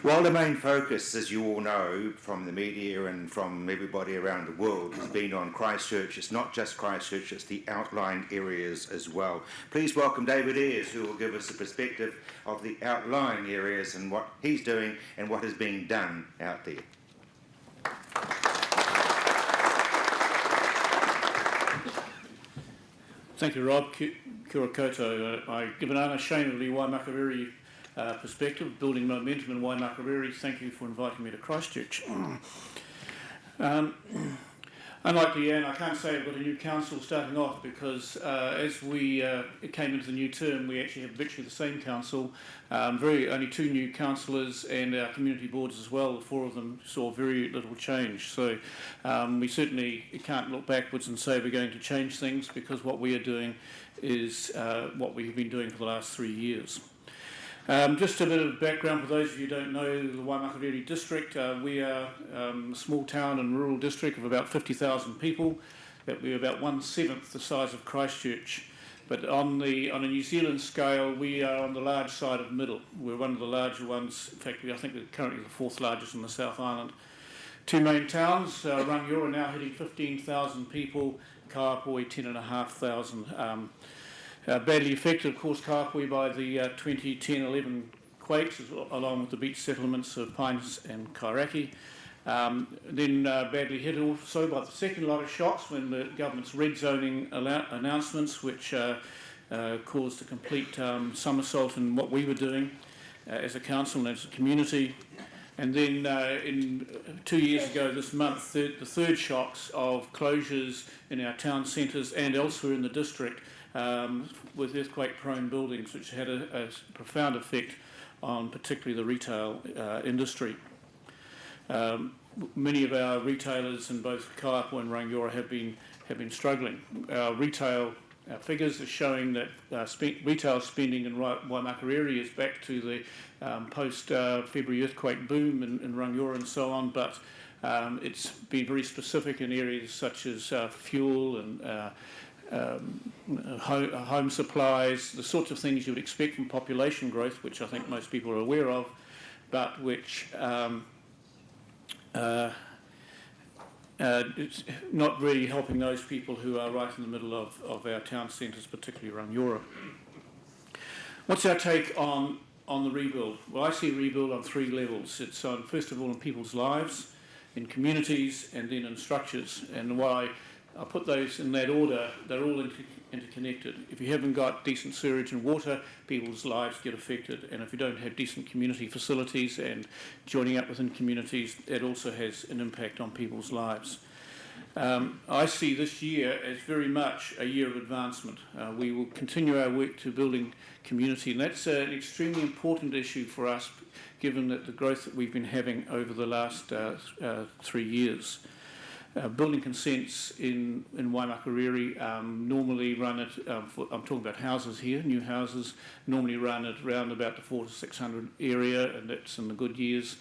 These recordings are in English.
While the main focus, as you all know, from the media and from everybody around the world, has been on Christchurch, it's not just Christchurch, it's the outlying areas as well. Please welcome David Ayers, who will give us a perspective of the outlying areas and what he's doing and what is being done out there. Thank you, Rob. Kia ora koutou. I give an unashamedly Waimakariri perspective, building momentum in Waimakariri. Thank you for inviting me to Christchurch. Unlike Leanne, I can't say I've got a new council starting off because as we came into the new term, we actually have virtually the same council, only 2 new councillors and our community boards as well. 4 of them saw very little change. So we certainly can't look backwards and say we're going to change things, because what we are doing is what we've been doing for the last 3 years. Just a bit of background for those of you who don't know the Waimakariri district. We are a small town and rural district of about 50,000 people. We're about 1/7 the size of Christchurch. But on a New Zealand scale, we are on the large side of middle. We're one of the larger ones. In fact, I think we're currently the 4th largest in the South Island. 2 main towns, Rangiora now hitting 15,000 people, Kaapoi 10,500. Badly affected, of course, Kapui by the 2010-11 quakes, along with the beach settlements of Pines and Kairaki. Then badly hit also by the second lot of shocks when the government's red zoning announcements, which caused a complete somersault in what we were doing as a council and as a community. And then 2 years ago this month, the third shocks of closures in our town centres and elsewhere in the district, with earthquake-prone buildings, which had a profound effect on particularly the retail industry. Many of our retailers in both Kaiapoi and Rangiora have been struggling. Our retail figures are showing that retail spending in Waimakariri is back to the post-February earthquake boom in Rangiora and so on, but it's been very specific in areas such as fuel and home supplies, the sorts of things you would expect from population growth, which I think most people are aware of, but which it's not really helping those people who are right in the middle of our town centres, particularly Rangiora. What's our take on the rebuild? Well, I see rebuild on 3 levels. It's on, first of all, in people's lives, in communities, and then in structures. And why I put those in that order, they're all interconnected. If you haven't got decent sewerage and water, people's lives get affected. And if you don't have decent community facilities and joining up within communities, that also has an impact on people's lives. I see this year as very much a year of advancement. We will continue our work to building community, and that's an extremely important issue for us, given that the growth that we've been having over the last 3 years. Building consents in Waimakariri normally run at, I'm talking about houses here, new houses, normally run at around about the 400 to 600 area, and that's in the good years.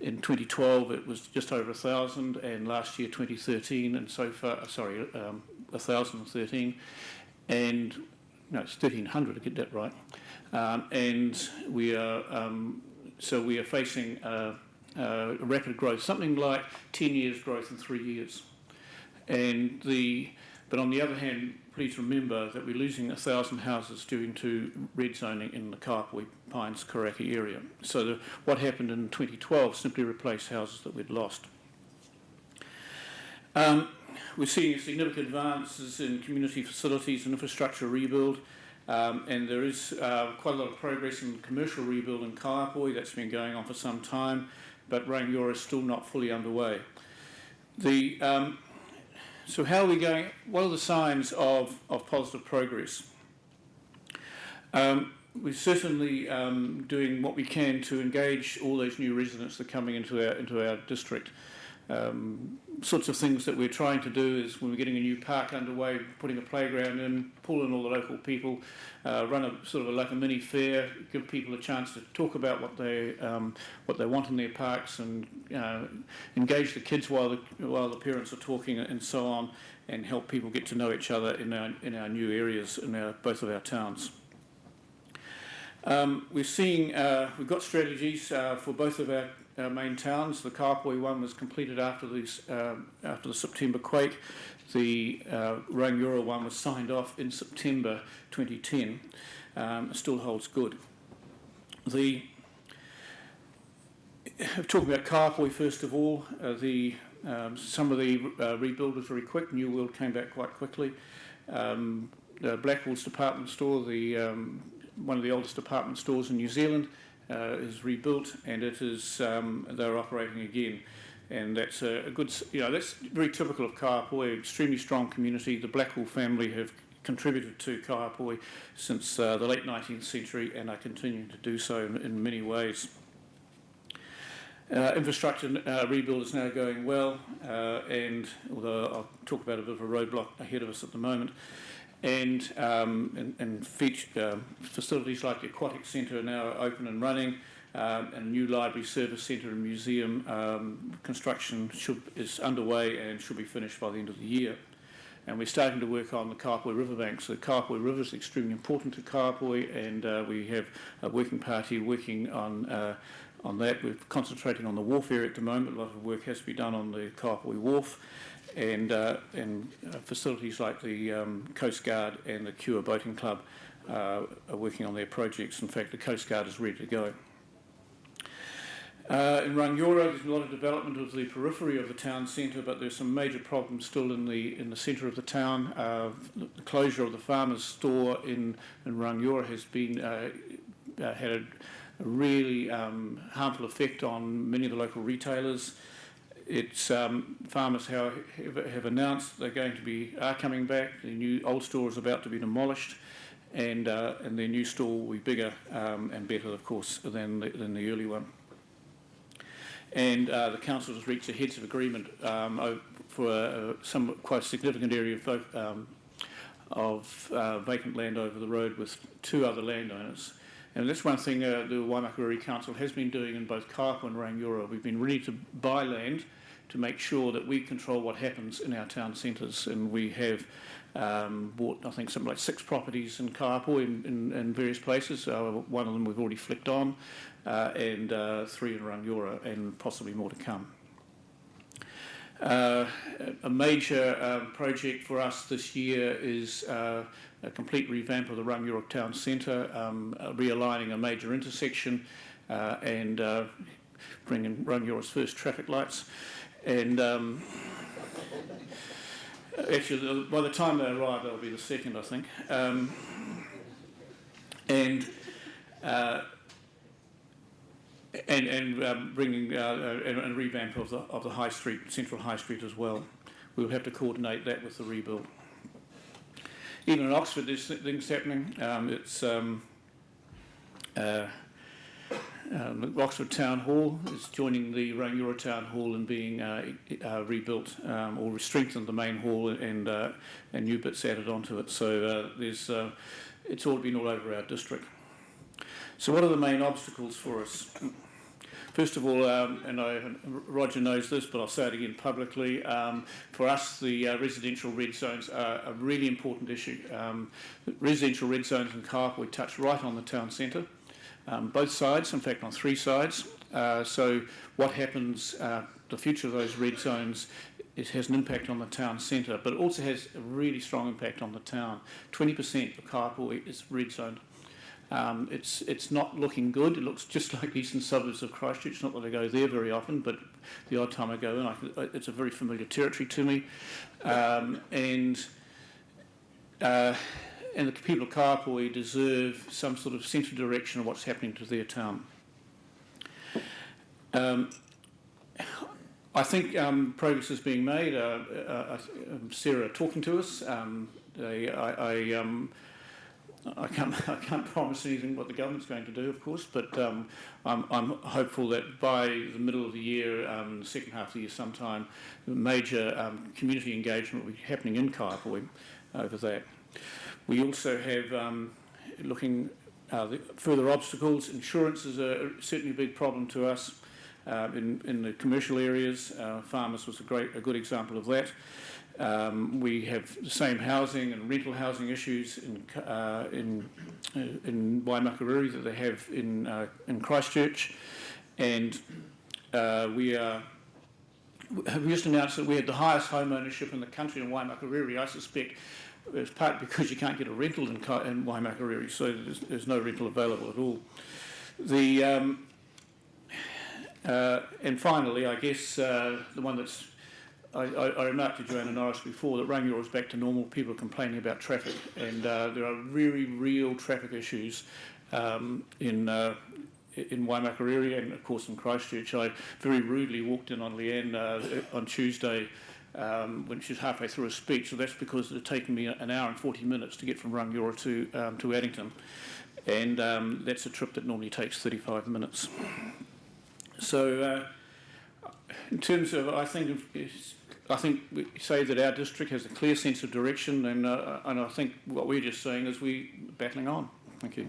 In 2012 it was just over 1,000, and last year 2013, and so far, 1,013, and no, it's 1,300 to get that right. And we are facing rapid growth, something like 10 years growth in 3 years. But on the other hand, please remember that we're losing 1,000 houses due to red zoning in the Kaapoi, Pines, Kairaki area. So what happened in 2012 simply replaced houses that we'd lost. We're seeing significant advances in community facilities and infrastructure rebuild, and there is quite a lot of progress in commercial rebuild in Kaiapoi. That's been going on for some time, but Rangiora is still not fully underway. So how are we going? What are the signs of positive progress? We're certainly doing what we can to engage all those new residents that are coming into our district. Sorts of things that we're trying to do is, when we're getting a new park underway, putting a playground in, pull in all the local people, run a sort of like a mini fair, give people a chance to talk about what they want in their parks, and engage the kids while the parents are talking and so on, and help people get to know each other in our new areas in both of our towns. We've got strategies for both of our main towns. The Kapoi one was completed after the September quake. The Rangiora one was signed off in September 2010. Still holds good. Talking about Kapoi first of all, some of the rebuild was very quick. New World came back quite quickly. The Blackwell's department store, one of the oldest department stores in New Zealand, is rebuilt, and it is they're operating again, and that's a good. That's very typical of Kapoi. Extremely strong community. The Blackwell family have contributed to Kapoi since the late 19th century, and are continuing to do so in many ways. Infrastructure rebuild is now going well, and although I'll talk about a bit of a roadblock ahead of us at the moment, and facilities like the Aquatic Centre are now open and running, and a new library service centre and museum construction is underway and should be finished by the end of the year. And we're starting to work on the Kapoi Riverbank. So the Kapoi River is extremely important to Kapoi, and we have a working party working on that. We're concentrating on the wharf area at the moment. A lot of work has to be done on the Kapoi Wharf, and facilities like the Coast Guard and the Cure Boating Club are working on their projects. In fact, the Coast Guard is ready to go. In Rangiora, there's a lot of development of the periphery of the town centre, but there's some major problems still in the centre of the town. The closure of the farmer's store in Rangiora has been had a really harmful effect on many of the local retailers. It's farmers have announced they're are coming back. The new old store is about to be demolished, and their new store will be bigger and better, of course, than the early one. And the council has reached a heads of agreement for some quite significant area of vacant land over the road with two other landowners. And that's one thing the Waimakariri Council has been doing in both Kapoi and Rangiora. We've been ready to buy land to make sure that we control what happens in our town centres. And we have bought, I think, something like 6 properties in Kapoi in various places. One of them we've already flicked on, and 3 in Rangiora, and possibly more to come. A major project for us this year is a complete revamp of the Rangiora town centre, realigning a major intersection and bringing Rangiora's first traffic lights. And actually, by the time they arrive, that'll be the second, I think. Bringing a revamp of the High Street, Central High Street as well. We'll have to coordinate that with the rebuild. Even in Oxford, there's things happening. Oxford Town Hall is joining the Rangiora Town Hall and being rebuilt, or strengthened the main hall, and new bits added onto it. So it's all been all over our district. So what are the main obstacles for us? First of all, Roger knows this, but I'll say it again publicly, for us the residential red zones are a really important issue. Residential red zones in Kapoi touch right on the town centre, both sides, in fact on 3 sides. So what happens, the future of those red zones, it has an impact on the town centre, but it also has a really strong impact on the town. 20% of Kapoi is red zoned. It's not looking good. It looks just like the eastern suburbs of Christchurch. Not that I go there very often, but the odd time I go in, it's a very familiar territory to me. And the people of Kapoi deserve some sort of central direction of what's happening to their town. I think progress is being made. Sarah talking to us. I can't promise anything what the government's going to do, of course, but I'm hopeful that by the middle of the year, the second half of the year sometime, major community engagement will be happening in Kapoi over that. We also have looking further obstacles. Insurance is certainly a big problem to us in the commercial areas. Farmers was a good example of that. We have the same housing and rental housing issues in Waimakariri that they have in Christchurch, and we just announced that we had the highest home ownership in the country in Waimakariri. I suspect it's partly because you can't get a rental in Waimakariri, so there's no rental available at all. And finally, I guess the one that's I remarked to Joanna Norris before that Rangiora is back to normal. People are complaining about traffic, and there are very real traffic issues in Waimakariri and, of course, in Christchurch. I very rudely walked in on Leanne on Tuesday when she was halfway through a speech, so that's because it had taken me an hour and 40 minutes to get from Rangiora to Addington, and that's a trip that normally takes 35 minutes. So in terms of, I think we say that our district has a clear sense of direction, and I think what we're just saying is we're battling on. Thank you.